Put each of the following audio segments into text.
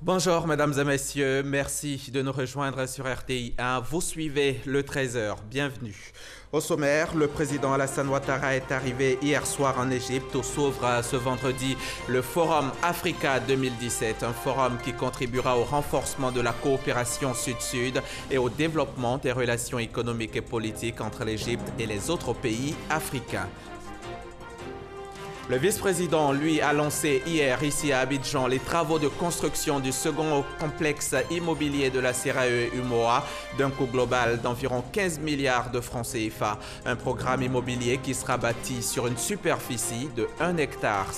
Bonjour mesdames et messieurs, merci de nous rejoindre sur RTI 1. Vous suivez le 13h, bienvenue. Au sommaire, le président Alassane Ouattara est arrivé hier soir en Égypte où s'ouvre ce vendredi le Forum Africa 2017, un forum qui contribuera au renforcement de la coopération sud-sud et au développement des relations économiques et politiques entre l'Égypte et les autres pays africains. Le vice-président, lui, a lancé hier, ici à Abidjan, les travaux de construction du second complexe immobilier de la CRAE UMOA, d'un coût global d'environ 15 milliards de francs CFA. Un programme immobilier qui sera bâti sur une superficie de 1,6 hectare.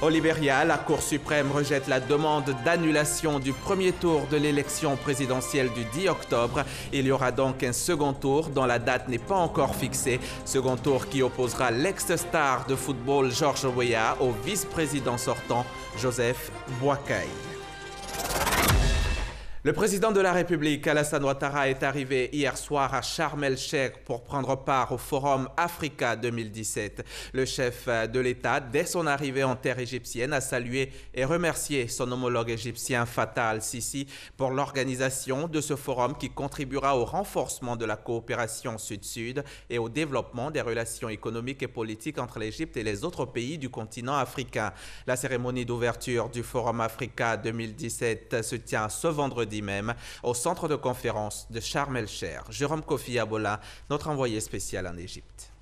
Au Libéria, la Cour suprême rejette la demande d'annulation du premier tour de l'élection présidentielle du 10 octobre. Il y aura donc un second tour dont la date n'est pas encore fixée. Second tour qui opposera l'ex-star de football Georges Weah au vice-président sortant Joseph Boakai. Le président de la République, Alassane Ouattara, est arrivé hier soir à Sharm el-Sheikh pour prendre part au Forum Africa 2017. Le chef de l'État, dès son arrivée en terre égyptienne, a salué et remercié son homologue égyptien Fattah al-Sisi pour l'organisation de ce forum qui contribuera au renforcement de la coopération sud-sud et au développement des relations économiques et politiques entre l'Égypte et les autres pays du continent africain. La cérémonie d'ouverture du Forum Africa 2017 se tient ce vendredi même au centre de conférence de Sharm el-Sheikh. Jérôme Kofi Abola, notre envoyé spécial en Égypte.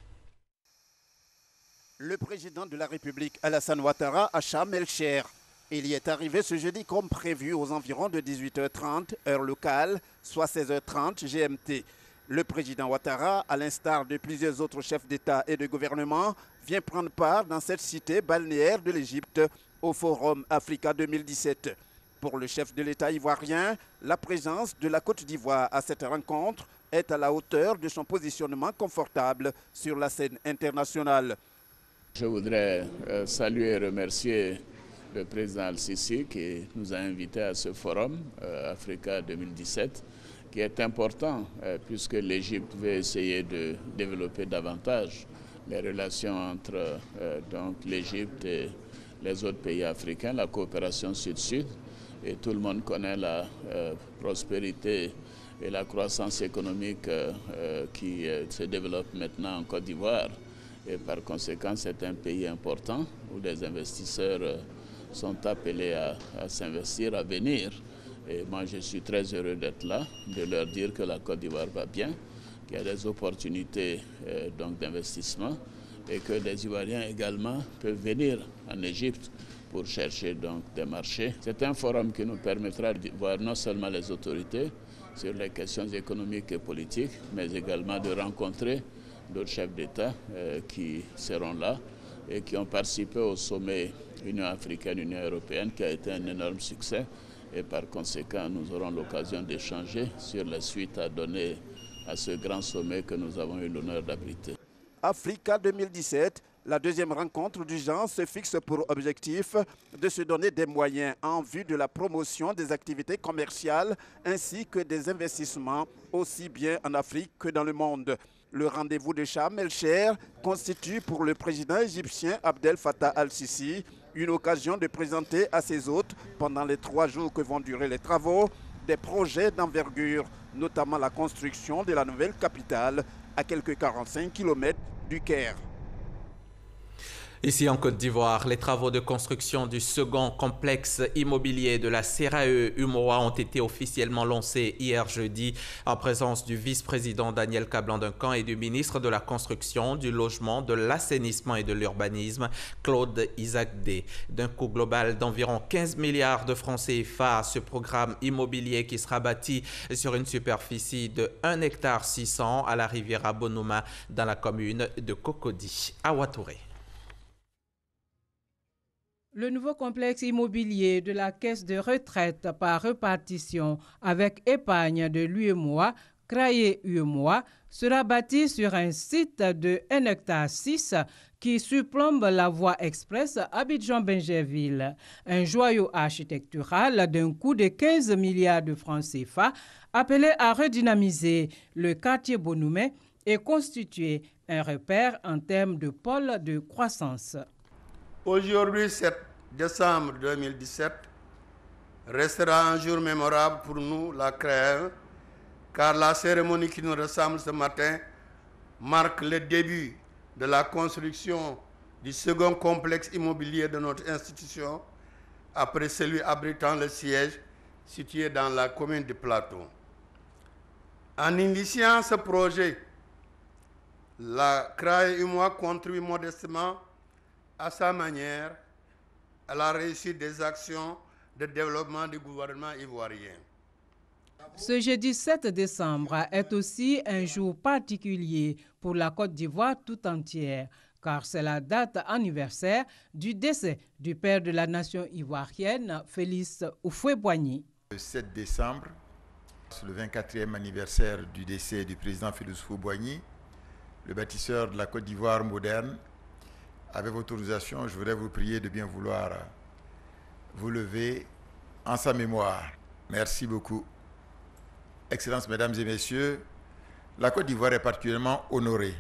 Le président de la République Alassane Ouattara à Sharm el-Sheikh. Il y est arrivé ce jeudi comme prévu aux environs de 18h30 heure locale, soit 16h30 GMT. Le président Ouattara, à l'instar de plusieurs autres chefs d'État et de gouvernement, vient prendre part dans cette cité balnéaire de l'Égypte au Forum Africa 2017. Pour le chef de l'État ivoirien, la présence de la Côte d'Ivoire à cette rencontre est à la hauteur de son positionnement confortable sur la scène internationale. Je voudrais saluer et remercier le président Al-Sisi qui nous a invités à ce forum Africa 2017 qui est important puisque l'Égypte veut essayer de développer davantage les relations entre l'Égypte et les autres pays africains, la coopération sud-sud. Et tout le monde connaît la prospérité et la croissance économique qui se développe maintenant en Côte d'Ivoire. Et par conséquent, c'est un pays important où les investisseurs sont appelés à s'investir, à venir. Et moi, je suis très heureux d'être là, de leur dire que la Côte d'Ivoire va bien, qu'il y a des opportunités d'investissement et que les Ivoiriens également peuvent venir en Égypte pour chercher donc des marchés. C'est un forum qui nous permettra de voir non seulement les autorités sur les questions économiques et politiques, mais également de rencontrer d'autres chefs d'État qui seront là et qui ont participé au sommet Union africaine-Union européenne qui a été un énorme succès. Et par conséquent, nous aurons l'occasion d'échanger sur la suite à donner à ce grand sommet que nous avons eu l'honneur d'abriter. Africa 2017, la deuxième rencontre du genre se fixe pour objectif de se donner des moyens en vue de la promotion des activités commerciales ainsi que des investissements aussi bien en Afrique que dans le monde. Le rendez-vous de Sharm el-Sheikh constitue pour le président égyptien Abdel Fattah al-Sisi une occasion de présenter à ses hôtes, pendant les 3 jours que vont durer les travaux, des projets d'envergure, notamment la construction de la nouvelle capitale à quelques 45 km du Caire. Ici en Côte d'Ivoire, les travaux de construction du second complexe immobilier de la CRAE UMOA ont été officiellement lancés hier jeudi en présence du vice-président Daniel Kablan-Duncan et du ministre de la Construction, du Logement, de l'Assainissement et de l'Urbanisme, Claude Isaac-Dé. D'un coût global d'environ 15 milliards de francs CFA, ce programme immobilier qui sera bâti sur une superficie de 1,6 hectare à la riviera Bonouma dans la commune de Cocody, à Ouattouré. Le nouveau complexe immobilier de la caisse de retraite par répartition avec épargne de l'UEMOA, CRAE UEMOA, sera bâti sur un site de 1,6 hectare qui surplombe la voie express Abidjan-Bingerville. Un joyau architectural d'un coût de 15 milliards de francs CFA appelé à redynamiser le quartier Bonoumé et constituer un repère en termes de pôle de croissance. Aujourd'hui, cette décembre 2017 restera un jour mémorable pour nous, la CREA, car la cérémonie qui nous ressemble ce matin marque le début de la construction du second complexe immobilier de notre institution, après celui abritant le siège situé dans la commune du Plateau. En initiant ce projet, la CRAE UMOA contribue modestement à sa manière à la réussite des actions de développement du gouvernement ivoirien. Ce jeudi 7 décembre est aussi un jour particulier pour la Côte d'Ivoire tout entière, car c'est la date anniversaire du décès du père de la nation ivoirienne, Félix Houphouët-Boigny. Le 7 décembre, c'est le 24e anniversaire du décès du président Félix Houphouët-Boigny, le bâtisseur de la Côte d'Ivoire moderne. Avec votre autorisation, je voudrais vous prier de bien vouloir vous lever en sa mémoire. Merci beaucoup. Excellences, Mesdames et Messieurs, la Côte d'Ivoire est particulièrement honorée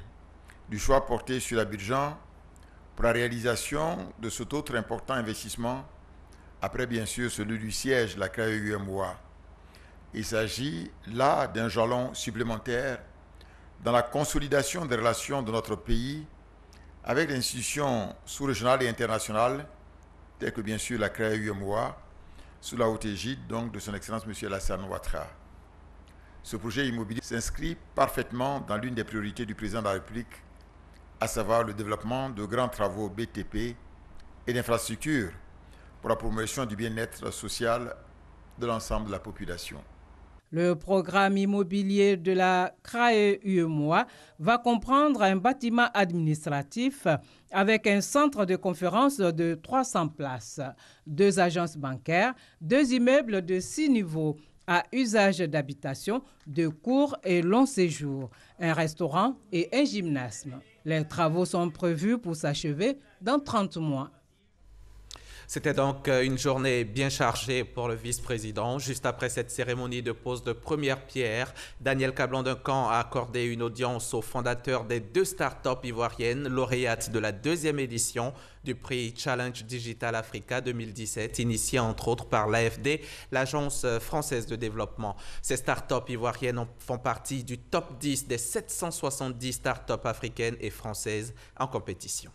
du choix porté sur Abidjan pour la réalisation de cet autre important investissement, après bien sûr celui du siège de la CRAE UMOA. Il s'agit là d'un jalon supplémentaire dans la consolidation des relations de notre pays avec les institutions sous-régionales et internationales, telles que bien sûr la CRAE UMOA, sous la haute égide donc de son Excellence M. Alassane Ouattara. Ce projet immobilier s'inscrit parfaitement dans l'une des priorités du président de la République, à savoir le développement de grands travaux BTP et d'infrastructures pour la promotion du bien-être social de l'ensemble de la population. Le programme immobilier de la CRAE UMOA va comprendre un bâtiment administratif avec un centre de conférence de 300 places, 2 agences bancaires, 2 immeubles de 6 niveaux à usage d'habitation, de court et long séjour, un restaurant et un gymnasme. Les travaux sont prévus pour s'achever dans 30 mois. C'était donc une journée bien chargée pour le vice-président. Juste après cette cérémonie de pose de première pierre, Daniel Kablan-Duncan a accordé une audience aux fondateurs des 2 startups ivoiriennes, lauréates de la 2e édition du prix Challenge Digital Africa 2017, initié entre autres par l'AFD, l'Agence française de développement. Ces startups ivoiriennes font partie du top 10 des 770 startups africaines et françaises en compétition.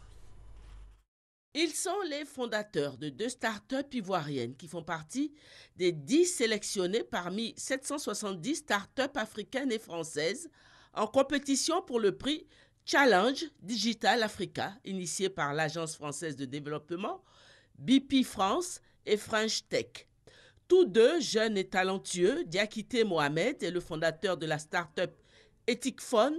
Ils sont les fondateurs de 2 startups ivoiriennes qui font partie des 10 sélectionnés parmi 770 startups africaines et françaises en compétition pour le prix Challenge Digital Africa, initié par l'Agence française de développement, BP France et French Tech. Tous 2 jeunes et talentueux, Diakité Mohamed est le fondateur de la startup Ethicphone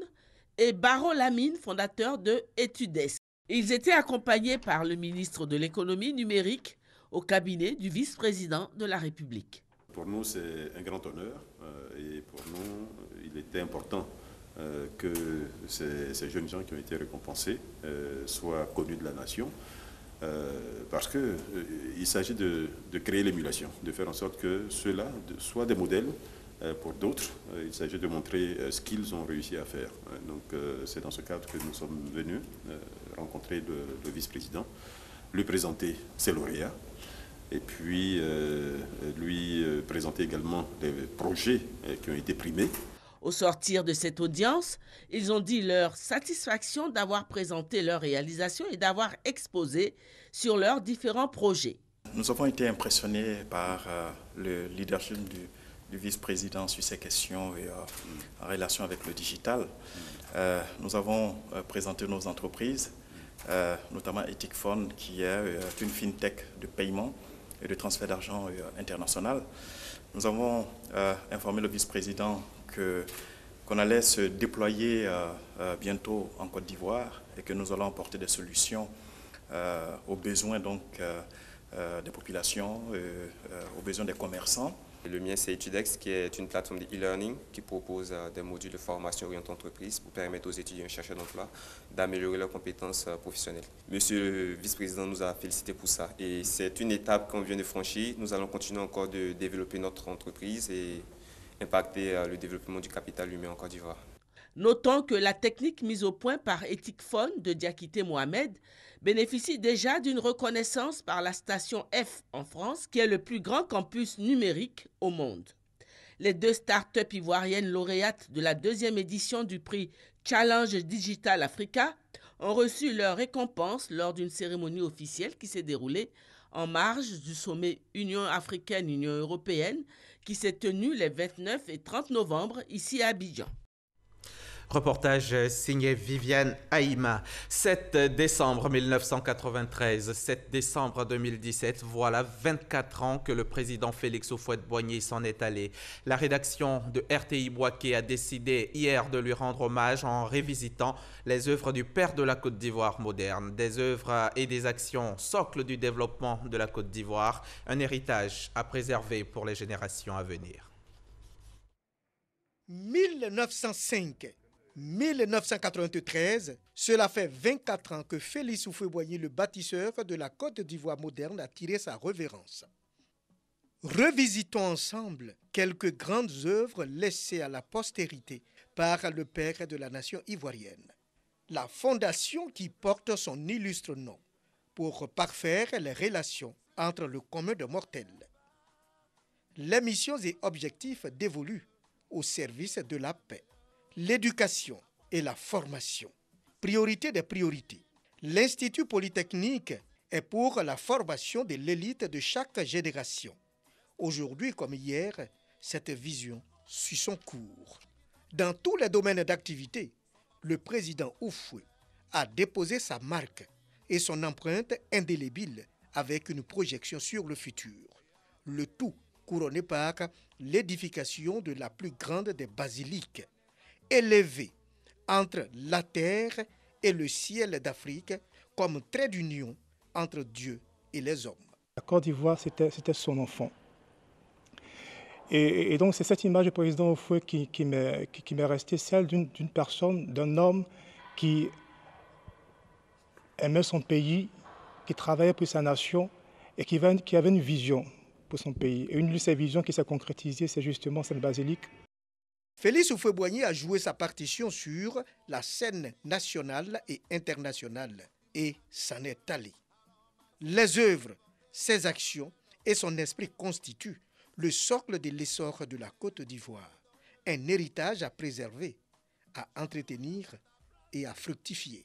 et Baro Lamine, fondateur de Etudesk. Ils étaient accompagnés par le ministre de l'économie numérique au cabinet du vice-président de la République. Pour nous, c'est un grand honneur et pour nous, il était important que ces jeunes gens qui ont été récompensés soient connus de la nation parce qu'il s'agit de créer l'émulation, de faire en sorte que ceux-là soient des modèles pour d'autres. Il s'agit de montrer ce qu'ils ont réussi à faire. Donc c'est dans ce cadre que nous sommes venus rencontrer le vice-président, lui présenter ses lauréats et puis lui présenter également les projets qui ont été primés. Au sortir de cette audience, ils ont dit leur satisfaction d'avoir présenté leurs réalisations et d'avoir exposé sur leurs différents projets. Nous avons été impressionnés par le leadership du vice-président sur ces questions et en relation avec le digital. Nous avons présenté nos entreprises, notamment Ethicphone, qui est une fintech de paiement et de transfert d'argent international. Nous avons informé le vice-président qu'on allait se déployer bientôt en Côte d'Ivoire et que nous allons apporter des solutions aux besoins donc, des populations, aux besoins des commerçants. Le mien, c'est Etudesk, qui est une plateforme de e-learning qui propose des modules de formation orientée entreprise pour permettre aux étudiants et chercheurs d'emploi d'améliorer leurs compétences professionnelles. Monsieur le vice-président nous a félicité pour ça et c'est une étape qu'on vient de franchir. Nous allons continuer encore de développer notre entreprise et impacter le développement du capital humain en Côte d'Ivoire. Notons que la technique mise au point par Ethicphone de Diakité Mohamed bénéficie déjà d'une reconnaissance par la station F en France, qui est le plus grand campus numérique au monde. Les 2 start-up ivoiriennes lauréates de la 2e édition du prix Challenge Digital Africa ont reçu leur récompense lors d'une cérémonie officielle qui s'est déroulée en marge du sommet Union africaine-Union européenne qui s'est tenu les 29 et 30 novembre ici à Abidjan. Reportage signé Viviane Haïma. 7 décembre 1993, 7 décembre 2017, voilà 24 ans que le président Félix Houphouët-Boigny s'en est allé. La rédaction de RTI Bouaké a décidé hier de lui rendre hommage en révisitant les œuvres du père de la Côte d'Ivoire moderne, des œuvres et des actions socles du développement de la Côte d'Ivoire, un héritage à préserver pour les générations à venir. 1905-1993, cela fait 24 ans que Félix Houphouët-Boigny, le bâtisseur de la Côte d'Ivoire moderne, a tiré sa révérence. Revisitons ensemble quelques grandes œuvres laissées à la postérité par le père de la nation ivoirienne. La fondation qui porte son illustre nom pour parfaire les relations entre le commun des mortels. Les missions et objectifs dévolus au service de la paix. L'éducation et la formation, priorité des priorités. L'Institut Polytechnique est pour la formation de l'élite de chaque génération. Aujourd'hui comme hier, cette vision suit son cours. Dans tous les domaines d'activité, le président Houphouët a déposé sa marque et son empreinte indélébile avec une projection sur le futur. Le tout couronné par l'édification de la plus grande des basiliques, élevée entre la terre et le ciel d'Afrique comme trait d'union entre Dieu et les hommes. La Côte d'Ivoire, c'était son enfant. Et donc c'est cette image du président Houphouët qui m'est restée, celle d'une personne, d'un homme qui aimait son pays, qui travaillait pour sa nation et qui avait une vision pour son pays. Et une de ces visions qui s'est concrétisée, c'est justement cette basilique. Félix Houphouët-Boigny a joué sa partition sur la scène nationale et internationale et s'en est allé. Les œuvres, ses actions et son esprit constituent le socle de l'essor de la Côte d'Ivoire, un héritage à préserver, à entretenir et à fructifier.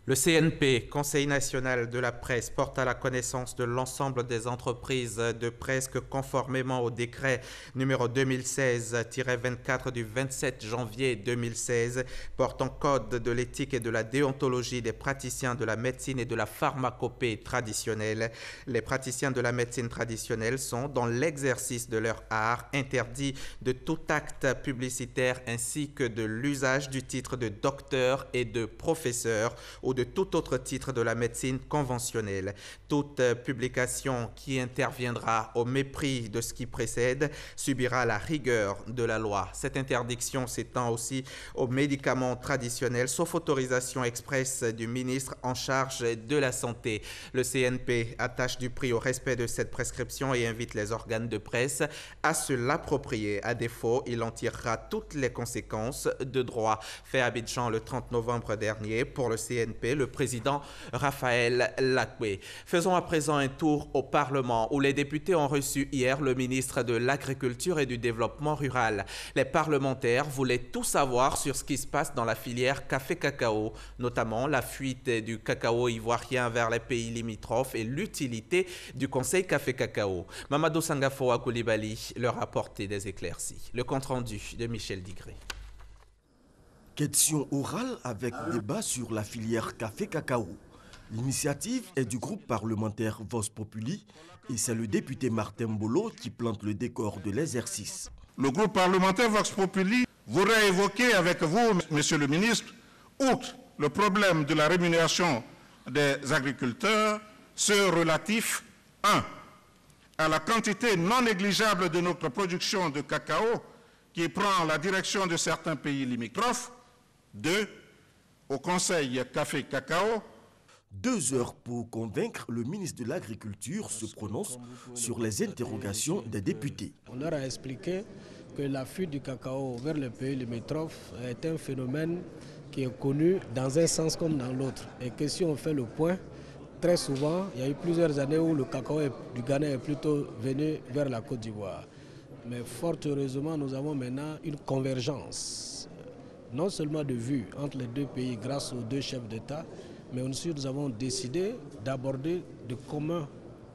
Le CNP, Conseil national de la presse, porte à la connaissance de l'ensemble des entreprises de presse que conformément au décret numéro 2016-24 du 27 janvier 2016 portant code de l'éthique et de la déontologie des praticiens de la médecine et de la pharmacopée traditionnelle. Les praticiens de la médecine traditionnelle sont, dans l'exercice de leur art, interdits de tout acte publicitaire ainsi que de l'usage du titre de docteur et de professeur ou de tout autre titre de la médecine conventionnelle. Toute publication qui interviendra au mépris de ce qui précède subira la rigueur de la loi. Cette interdiction s'étend aussi aux médicaments traditionnels, sauf autorisation expresse du ministre en charge de la Santé. Le CNP attache du prix au respect de cette prescription et invite les organes de presse à se l'approprier. À défaut, il en tirera toutes les conséquences de droit. Fait à Abidjan le 30 novembre dernier pour le CNP, le président Raphaël Lacoué. Faisons à présent un tour au Parlement où les députés ont reçu hier le ministre de l'Agriculture et du Développement rural. Les parlementaires voulaient tout savoir sur ce qui se passe dans la filière café-cacao, notamment la fuite du cacao ivoirien vers les pays limitrophes et l'utilité du Conseil café-cacao. Mamadou Sangafoa Koulibaly leur a apporté des éclaircies. Le compte-rendu de Michel Digré. Question orale avec débat sur la filière café-cacao. L'initiative est du groupe parlementaire Vox Populi et c'est le député Martin Bolo qui plante le décor de l'exercice. Le groupe parlementaire Vox Populi voudrait évoquer avec vous, monsieur le ministre, outre le problème de la rémunération des agriculteurs, ceux relatifs, 1. à la quantité non négligeable de notre production de cacao qui prend la direction de certains pays limitrophes, 2. au Conseil café-cacao. 2 heures pour convaincre le ministre de l'Agriculture se prononce sur les interrogations des députés. On leur a expliqué que la fuite du cacao vers les pays limitrophes est un phénomène qui est connu dans un sens comme dans l'autre. Et que si on fait le point, très souvent, il y a eu plusieurs années où le cacao du Ghana est plutôt venu vers la Côte d'Ivoire. Mais fort heureusement, nous avons maintenant une convergence, non seulement de vue entre les deux pays grâce aux deux chefs d'État, mais aussi nous avons décidé d'aborder de commun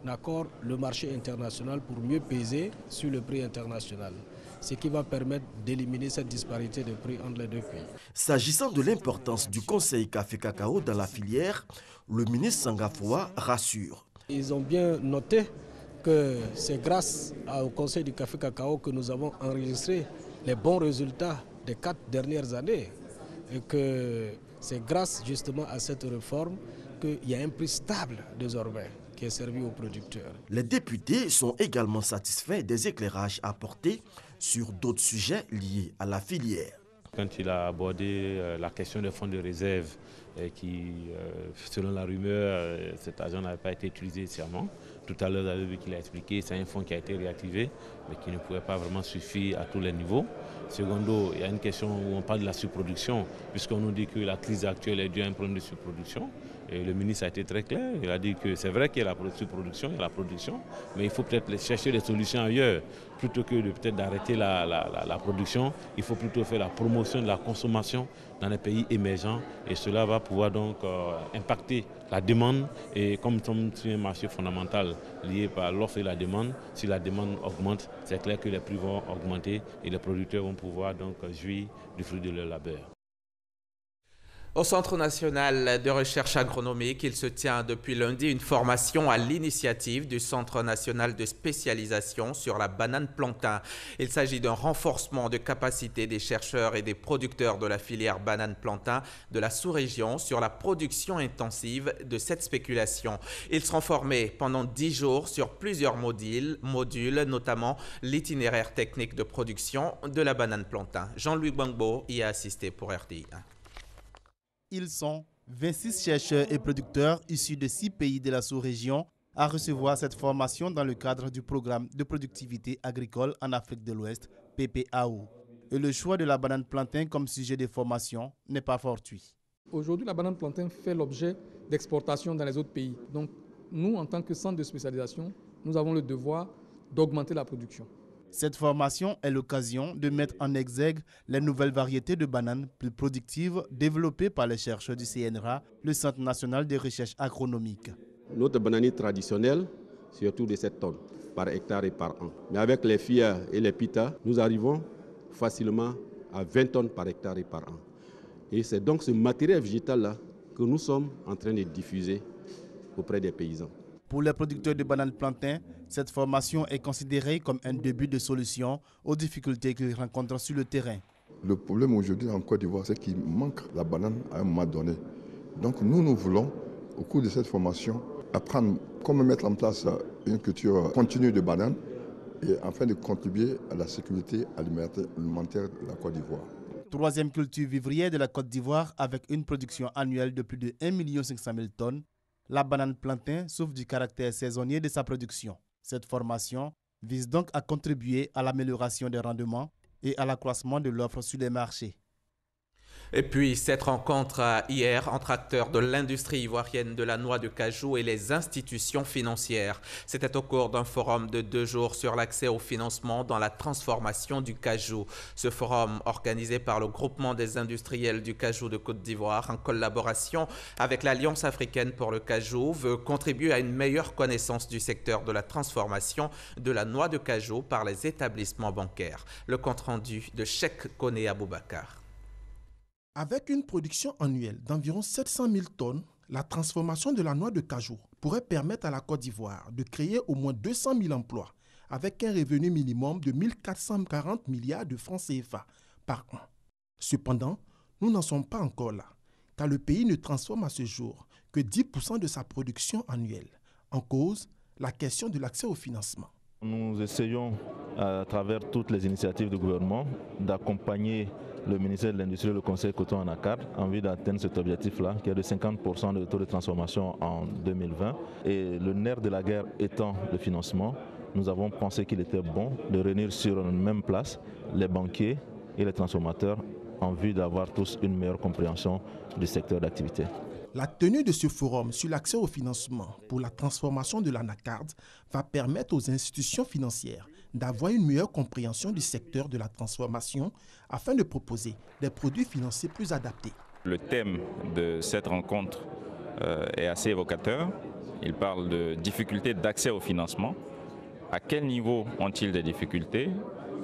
accord le marché international pour mieux peser sur le prix international, ce qui va permettre d'éliminer cette disparité de prix entre les deux pays. S'agissant de l'importance du Conseil café-cacao dans la filière, le ministre Sangafoua rassure. Ils ont bien noté que c'est grâce au Conseil du café-cacao que nous avons enregistré les bons résultats des 4 dernières années et que c'est grâce justement à cette réforme qu'il y a un prix stable désormais qui est servi aux producteurs. Les députés sont également satisfaits des éclairages apportés sur d'autres sujets liés à la filière. Quand il a abordé la question des fonds de réserve, qui, selon la rumeur, cet argent n'avait pas été utilisé sciemment. Tout à l'heure, vous avez vu qu'il a expliqué que c'est un fonds qui a été réactivé, mais qui ne pouvait pas vraiment suffire à tous les niveaux. Secondo, il y a une question où on parle de la surproduction, puisqu'on nous dit que la crise actuelle est due à un problème de surproduction. Et le ministre a été très clair, il a dit que c'est vrai qu'il y a la surproduction, il y a la production, mais il faut peut-être chercher des solutions ailleurs. Plutôt que de peut-être d'arrêter la production, il faut plutôt faire la promotion de la consommation dans les pays émergents et cela va pouvoir donc impacter la demande. Et comme nous sommes sur un marché fondamental lié par l'offre et la demande, si la demande augmente, c'est clair que les prix vont augmenter et les producteurs vont pouvoir donc jouir du fruit de leur labeur. Au Centre national de recherche agronomique, il se tient depuis lundi une formation à l'initiative du Centre national de spécialisation sur la banane plantain. Il s'agit d'un renforcement de capacité des chercheurs et des producteurs de la filière banane plantain de la sous-région sur la production intensive de cette spéculation. Ils seront formés pendant 10 jours sur plusieurs modules, notamment l'itinéraire technique de production de la banane plantain. Jean-Louis Gbangbo y a assisté pour RTI. Ils sont 26 chercheurs et producteurs issus de 6 pays de la sous-région à recevoir cette formation dans le cadre du programme de productivité agricole en Afrique de l'Ouest, PPAO. Et le choix de la banane plantain comme sujet de formation n'est pas fortuit. Aujourd'hui, la banane plantain fait l'objet d'exportation dans les autres pays. Donc, nous, en tant que centre de spécialisation, nous avons le devoir d'augmenter la production. Cette formation est l'occasion de mettre en exergue les nouvelles variétés de bananes plus productives développées par les chercheurs du CNRA, le Centre national de recherche agronomique. Notre bananier traditionnel, c'est autour de 7 tonnes par hectare et par an. Mais avec les FIA et les PITA, nous arrivons facilement à 20 tonnes par hectare et par an. Et c'est donc ce matériel végétal-là que nous sommes en train de diffuser auprès des paysans. Pour les producteurs de bananes plantain, cette formation est considérée comme un début de solution aux difficultés qu'ils rencontrent sur le terrain. Le problème aujourd'hui en Côte d'Ivoire, c'est qu'il manque la banane à un moment donné. Donc nous voulons, au cours de cette formation, apprendre comment mettre en place une culture continue de bananes et afin de contribuer à la sécurité alimentaire de la Côte d'Ivoire. Troisième culture vivrière de la Côte d'Ivoire avec une production annuelle de plus de 1 500 000 tonnes. La banane plantain souffre du caractère saisonnier de sa production. Cette formation vise donc à contribuer à l'amélioration des rendements et à l'accroissement de l'offre sur les marchés. Et puis, cette rencontre hier entre acteurs de l'industrie ivoirienne de la noix de cajou et les institutions financières. C'était au cours d'un forum de 2 jours sur l'accès au financement dans la transformation du cajou. Ce forum, organisé par le groupement des industriels du cajou de Côte d'Ivoire en collaboration avec l'Alliance africaine pour le cajou, veut contribuer à une meilleure connaissance du secteur de la transformation de la noix de cajou par les établissements bancaires. Le compte-rendu de Cheikh Koné Aboubakar. Avec une production annuelle d'environ 700 000 tonnes, la transformation de la noix de cajou pourrait permettre à la Côte d'Ivoire de créer au moins 200 000 emplois avec un revenu minimum de 1 440 milliards de francs CFA par an. Cependant, nous n'en sommes pas encore là, car le pays ne transforme à ce jour que 10% de sa production annuelle. En cause, la question de l'accès au financement. Nous essayons, à travers toutes les initiatives du gouvernement, d'accompagner le ministère de l'Industrie et le Conseil coton en ACAD en vue d'atteindre cet objectif-là, qui est de 50% de taux de transformation en 2020. Et le nerf de la guerre étant le financement, nous avons pensé qu'il était bon de réunir sur une même place les banquiers et les transformateurs en vue d'avoir tous une meilleure compréhension du secteur d'activité. La tenue de ce forum sur l'accès au financement pour la transformation de l'anacarde va permettre aux institutions financières d'avoir une meilleure compréhension du secteur de la transformation afin de proposer des produits financiers plus adaptés. Le thème de cette rencontre est assez évocateur. Il parle de difficultés d'accès au financement. À quel niveau ont-ils des difficultés?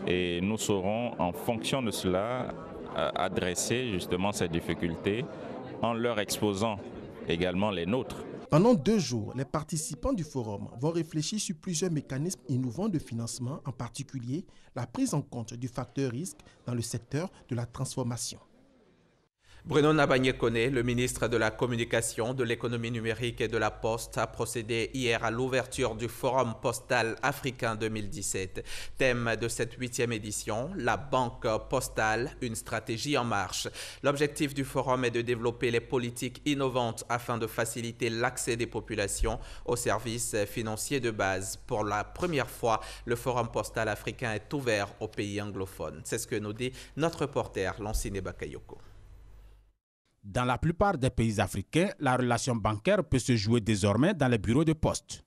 Et nous saurons, en fonction de cela, adresser justement ces difficultés en leur exposant également les nôtres. Pendant 2 jours, les participants du forum vont réfléchir sur plusieurs mécanismes innovants de financement, en particulier la prise en compte du facteur risque dans le secteur de la transformation. Bruno Nabagné-Koné, le ministre de la Communication, de l'Économie numérique et de la Poste, a procédé hier à l'ouverture du Forum postal africain 2017. Thème de cette 8e édition, la banque postale, une stratégie en marche. L'objectif du forum est de développer les politiques innovantes afin de faciliter l'accès des populations aux services financiers de base. Pour la première fois, le Forum postal africain est ouvert aux pays anglophones. C'est ce que nous dit notre reporter Lancine Bakayoko. Dans la plupart des pays africains, la relation bancaire peut se jouer désormais dans les bureaux de poste.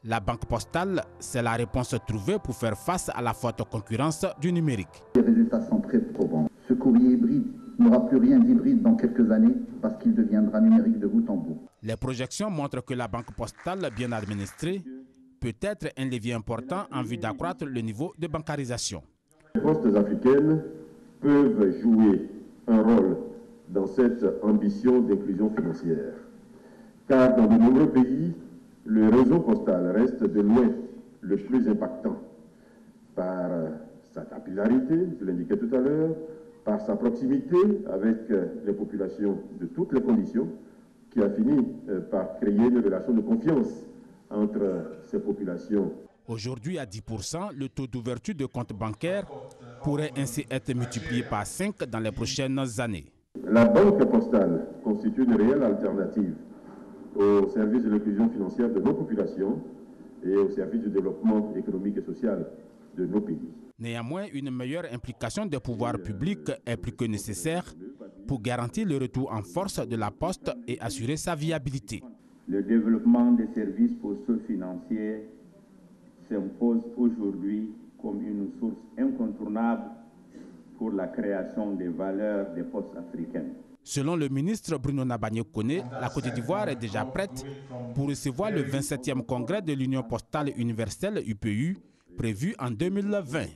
La banque postale, c'est la réponse trouvée pour faire face à la forte concurrence du numérique. Les résultats sont très probants. Ce courrier hybride n'aura plus rien d'hybride dans quelques années parce qu'il deviendra numérique de bout en bout. Les projections montrent que la banque postale, bien administrée, peut être un levier important en vue d'accroître le niveau de bancarisation. Les postes africaines peuvent jouer un rôle dans cette ambition d'inclusion financière. Car dans de nombreux pays, le réseau postal reste de loin le plus impactant par sa capillarité, je l'indiquais tout à l'heure, par sa proximité avec les populations de toutes les conditions, qui a fini par créer une relation de confiance entre ces populations. Aujourd'hui, à 10%, le taux d'ouverture de comptes bancaires pourrait ainsi être multiplié par 5 dans les prochaines années. La banque postale constitue une réelle alternative au service de l'inclusion financière de nos populations et au service du développement économique et social de nos pays. Néanmoins, une meilleure implication des pouvoirs publics est plus que nécessaire pour garantir le retour en force de la Poste et assurer sa viabilité. Le développement des services postaux financiers s'impose aujourd'hui comme une source incontournable pour la création des valeurs des postes africaines. Selon le ministre Bruno Nabagné-Koné, la Côte d'Ivoire est déjà prête pour recevoir le 27e congrès de l'Union postale universelle UPU, prévu en 2020.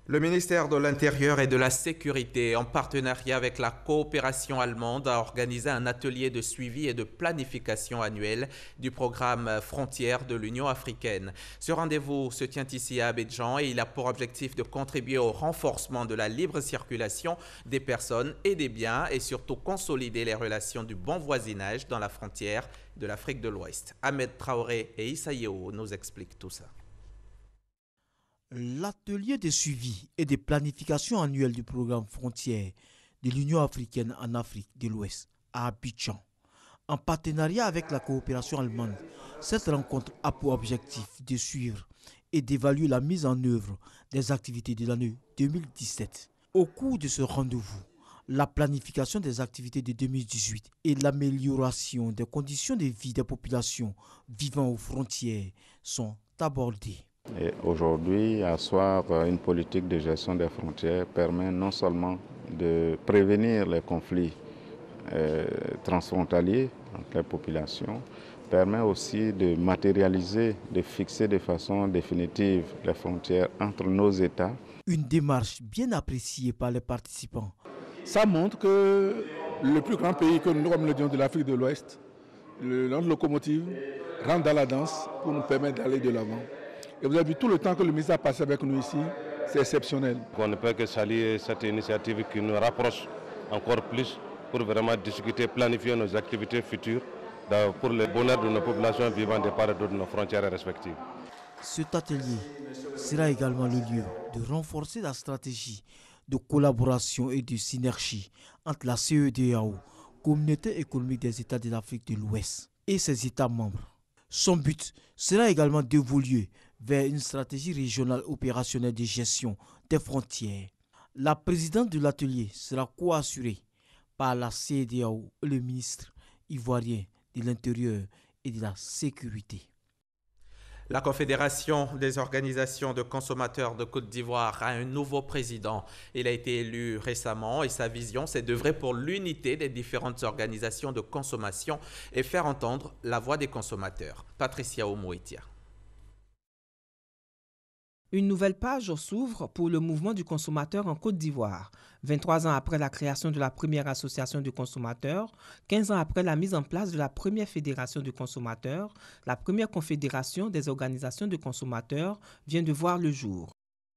Le ministère de l'Intérieur et de la Sécurité, en partenariat avec la coopération allemande, a organisé un atelier de suivi et de planification annuelle du programme Frontières de l'Union africaine. Ce rendez-vous se tient ici à Abidjan et il a pour objectif de contribuer au renforcement de la libre circulation des personnes et des biens et surtout consolider les relations du bon voisinage dans la frontière de l'Afrique de l'Ouest. Ahmed Traoré et Issa Yeo nous expliquent tout ça. L'atelier de suivi et de planification annuelle du programme Frontières de l'Union africaine en Afrique de l'Ouest à Abidjan, en partenariat avec la coopération allemande, cette rencontre a pour objectif de suivre et d'évaluer la mise en œuvre des activités de l'année 2017. Au cours de ce rendez-vous, la planification des activités de 2018 et l'amélioration des conditions de vie des populations vivant aux frontières sont abordées. Aujourd'hui, asseoir une politique de gestion des frontières permet non seulement de prévenir les conflits transfrontaliers entre les populations, permet aussi de matérialiser, de fixer de façon définitive les frontières entre nos États. Une démarche bien appréciée par les participants. Ça montre que le plus grand pays que nous, comme le disons, de l'Afrique de l'Ouest, notre locomotive, rentre dans la danse pour nous permettre d'aller de l'avant. Et vous avez vu tout le temps que le ministre a passé avec nous ici, c'est exceptionnel. On ne peut que saluer cette initiative qui nous rapproche encore plus pour vraiment discuter, planifier nos activités futures pour le bonheur de nos populations vivant de part et d'autre de nos frontières respectives. Cet atelier sera également le lieu de renforcer la stratégie de collaboration et de synergie entre la CEDEAO, Communauté économique des États de l'Afrique de l'Ouest, et ses États membres. Son but sera également d'évoluer vers une stratégie régionale opérationnelle de gestion des frontières. La présidente de l'atelier sera co-assurée par la CEDEAO et le ministre ivoirien de l'Intérieur et de la Sécurité. La Confédération des organisations de consommateurs de Côte d'Ivoire a un nouveau président. Il a été élu récemment et sa vision, c'est d'œuvrer pour l'unité des différentes organisations de consommation et faire entendre la voix des consommateurs. Patricia Omoitia. Une nouvelle page s'ouvre pour le mouvement du consommateur en Côte d'Ivoire. 23 ans après la création de la première association de consommateurs, 15 ans après la mise en place de la première fédération de consommateurs, la première confédération des organisations de consommateurs vient de voir le jour.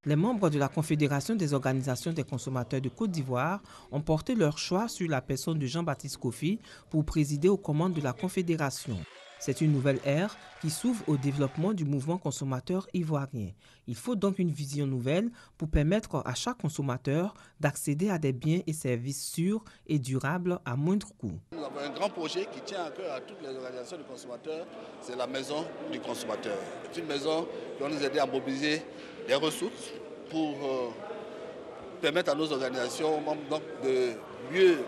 Les membres de la Confédération des organisations des consommateurs de Côte d'Ivoire ont porté leur choix sur la personne de Jean-Baptiste Kofi pour présider aux commandes de la Confédération. C'est une nouvelle ère qui s'ouvre au développement du mouvement consommateur ivoirien. Il faut donc une vision nouvelle pour permettre à chaque consommateur d'accéder à des biens et services sûrs et durables à moindre coût. Nous avons un grand projet qui tient à cœur à toutes les organisations de consommateurs, c'est la maison du consommateur. C'est une maison qui va nous aider à mobiliser des ressources pour permettre à nos organisations donc, de mieux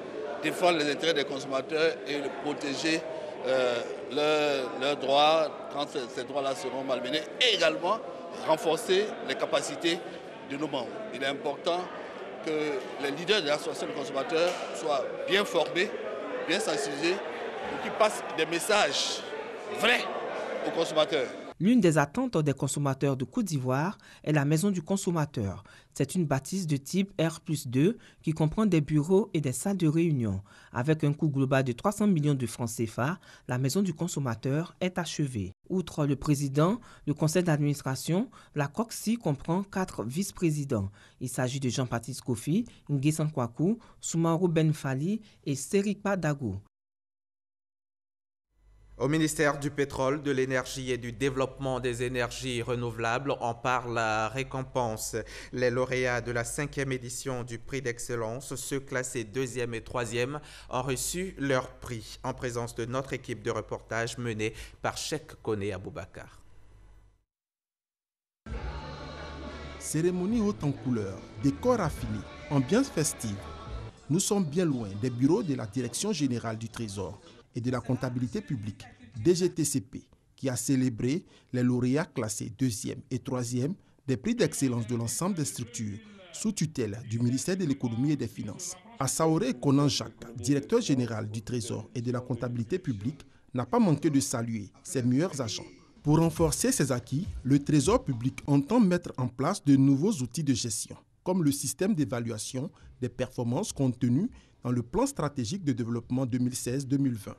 défendre les intérêts des consommateurs et de protéger leurs droits quand ces droits-là seront malmenés et également renforcer les capacités de nos membres. Il est important que les leaders de l'association de consommateurs soient bien formés, bien sensibilisés pour qu'ils passent des messages vrais aux consommateurs. L'une des attentes des consommateurs de Côte d'Ivoire est la maison du consommateur. C'est une bâtisse de type R+2 qui comprend des bureaux et des salles de réunion. Avec un coût global de 300 millions de francs CFA, la maison du consommateur est achevée. Outre le président, le conseil d'administration, la COCSI comprend 4 vice-présidents. Il s'agit de Jean-Baptiste Kofi, Nguessan Kwaku, Soumarou Ben Fali et Serikpa Dago. Au ministère du Pétrole, de l'Énergie et du Développement des énergies renouvelables, on parle la récompense. Les lauréats de la 5e édition du prix d'excellence, ceux classés 2e et 3e, ont reçu leur prix en présence de notre équipe de reportage menée par Cheikh Koné Aboubakar. Cérémonie haute en couleurs, décor affiné, ambiance festive. Nous sommes bien loin des bureaux de la Direction générale du Trésor et de la comptabilité publique, DGTCP, qui a célébré les lauréats classés 2e et 3e des prix d'excellence de l'ensemble des structures sous tutelle du ministère de l'économie et des finances. Assaoré Konan Jacques, directeur général du Trésor et de la comptabilité publique, n'a pas manqué de saluer ses meilleurs agents. Pour renforcer ses acquis, le Trésor public entend mettre en place de nouveaux outils de gestion, comme le système d'évaluation des performances contenu dans le plan stratégique de développement 2016-2020.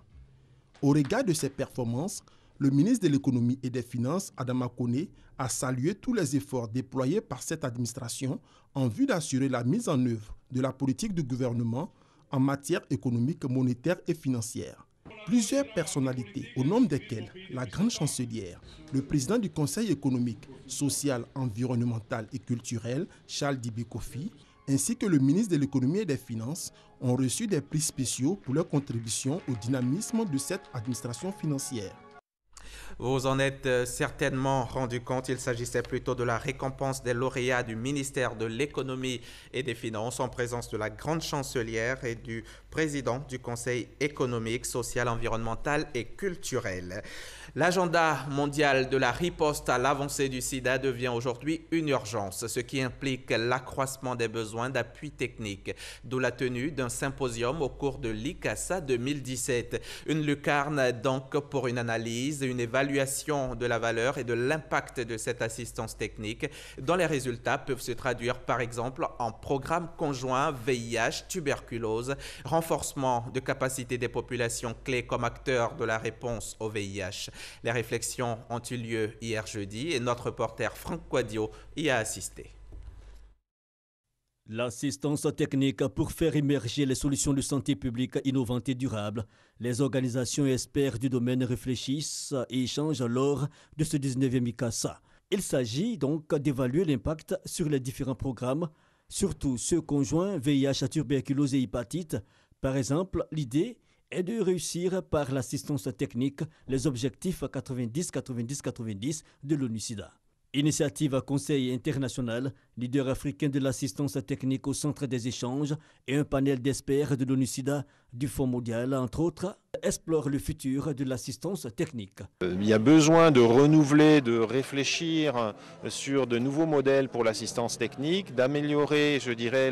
Au regard de ces performances, le ministre de l'économie et des finances, Adama Koné, a salué tous les efforts déployés par cette administration en vue d'assurer la mise en œuvre de la politique du gouvernement en matière économique, monétaire et financière. Plusieurs personnalités, au nombre desquelles la grande chancelière, le président du Conseil économique, social, environnemental et culturel, Charles Dibé Kofi, ainsi que le ministre de l'économie et des finances, ont reçu des prix spéciaux pour leur contribution au dynamisme de cette administration financière. Vous en êtes certainement rendu compte, il s'agissait plutôt de la récompense des lauréats du ministère de l'économie et des finances en présence de la grande chancelière et du président du Conseil économique, social, environnemental et culturel. L'agenda mondial de la riposte à l'avancée du sida devient aujourd'hui une urgence, ce qui implique l'accroissement des besoins d'appui technique, d'où la tenue d'un symposium au cours de l'ICASA 2017. Une lucarne donc pour une analyse, une évaluation de la valeur et de l'impact de cette assistance technique, dont les résultats peuvent se traduire par exemple en programme conjoint VIH, tuberculose, renforcement de capacité des populations clés comme acteurs de la réponse au VIH. Les réflexions ont eu lieu hier jeudi et notre reporter Franck Quadio y a assisté. L'assistance technique pour faire émerger les solutions de santé publique innovantes et durables. Les organisations et experts du domaine réfléchissent et échangent lors de ce 19e ICASA. Il s'agit donc d'évaluer l'impact sur les différents programmes, surtout ceux conjoints VIH, tuberculose et hépatite. Par exemple, l'idée est de réussir par l'assistance technique les objectifs 90-90-90 de l'ONU-SIDA. Initiative à Conseil international, leader africain de l'assistance technique au centre des échanges et un panel d'experts de l'ONU-SIDA du Fonds mondial, entre autres, explore le futur de l'assistance technique. Il y a besoin de renouveler, de réfléchir sur de nouveaux modèles pour l'assistance technique, d'améliorer, je dirais,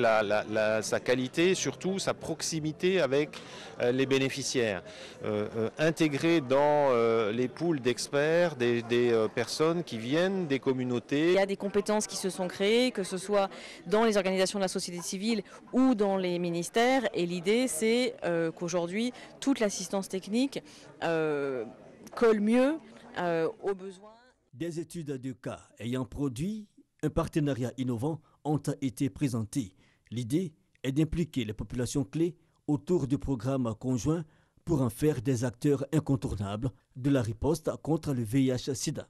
sa qualité, surtout sa proximité avec les bénéficiaires. Intégrer dans les pools d'experts des personnes qui viennent des communautés. Il y a des compétences qui se sont créées, que ce soit dans les organisations de la société civile ou dans les ministères. Et l'idée, c'est qu'aujourd'hui, toute l'assistance technique colle mieux aux besoins. Des études de cas ayant produit un partenariat innovant ont été présentées. L'idée est d'impliquer les populations clés autour du programme conjoint pour en faire des acteurs incontournables de la riposte contre le VIH-Sida.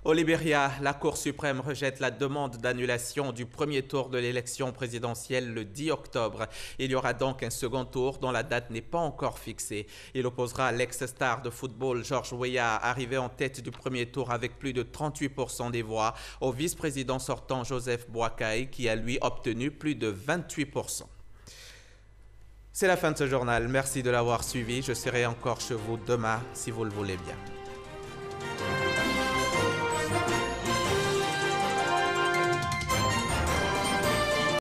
Au Libéria, la Cour suprême rejette la demande d'annulation du premier tour de l'élection présidentielle le 10 octobre. Il y aura donc un second tour dont la date n'est pas encore fixée. Il opposera l'ex-star de football George Weah, arrivé en tête du premier tour avec plus de 38% des voix, au vice-président sortant Joseph Boakai, qui a lui obtenu plus de 28%. C'est la fin de ce journal. Merci de l'avoir suivi. Je serai encore chez vous demain si vous le voulez bien.